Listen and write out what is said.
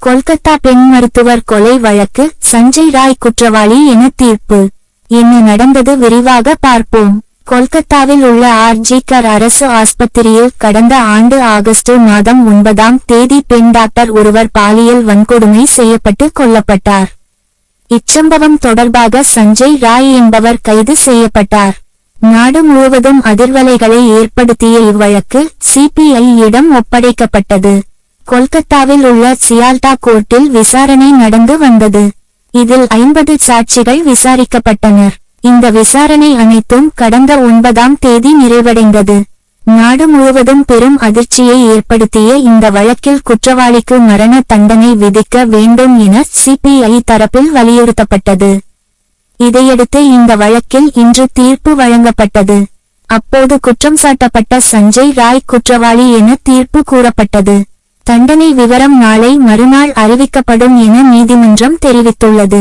கொல்கத்தா பெண் மருத்துவர் கொலை வழக்கு சஞ்சய் ராய் குற்றவாளி என தீர்ப்பு. என்ன நடந்தது விரிவாக பார்ப்போம். கொல்கத்தாவில் உள்ள ஆர்ஜிகர் அரசு ஆஸ்பத்திரியில் கடந்த ஆண்டு ஆகஸ்ட் மாதம் 9ஆம் தேதி பெண் டாக்டர் ஒருவர் பாலியல் வன்கொடுமை செய்யப்பட்டு கொல்லப்பட்டார். இச்சம்பவம் தொடர்பாக சஞ்சய் ராய் என்பவர் கைது செய்யப்பட்டார். நாடு முழுவதும் அதிர்வலைகளை ஏற்படுத்திய இவ்வழக்கு சிபிஐ-இடம் ஒப்படைக்கப்பட்டது. கொல்கத்தாவில் உள்ள சியால்டா கோர்ட்டில் விசாரணை நடந்து வந்தது. இதில் 50 சாட்சிகள் விசாரிக்கப்பட்டனர். இந்த விசாரணை அனைத்தும் கடந்த 9ஆம் தேதி நிறைவடைந்தது. நாடு முழுவதும் பெரும் அதிர்ச்சியை ஏற்படுத்திய இந்த வழக்கில் குற்றவாளிக்கு மரண தண்டனை விதிக்க வேண்டும் என சிபிஐ தரப்பில் வலியுறுத்தப்பட்டது. இதையடுத்து இந்த வழக்கில் இன்று தீர்ப்பு வழங்கப்பட்டது. அப்போது குற்றம் சாட்டப்பட்ட சஞ்சய் ராய் குற்றவாளி என தீர்ப்பு கூறப்பட்டது. தண்டனை விவரம் நாளை மறுநாள் அறிவிக்கப்படும் என நீதிமன்றம் தெரிவித்துள்ளது.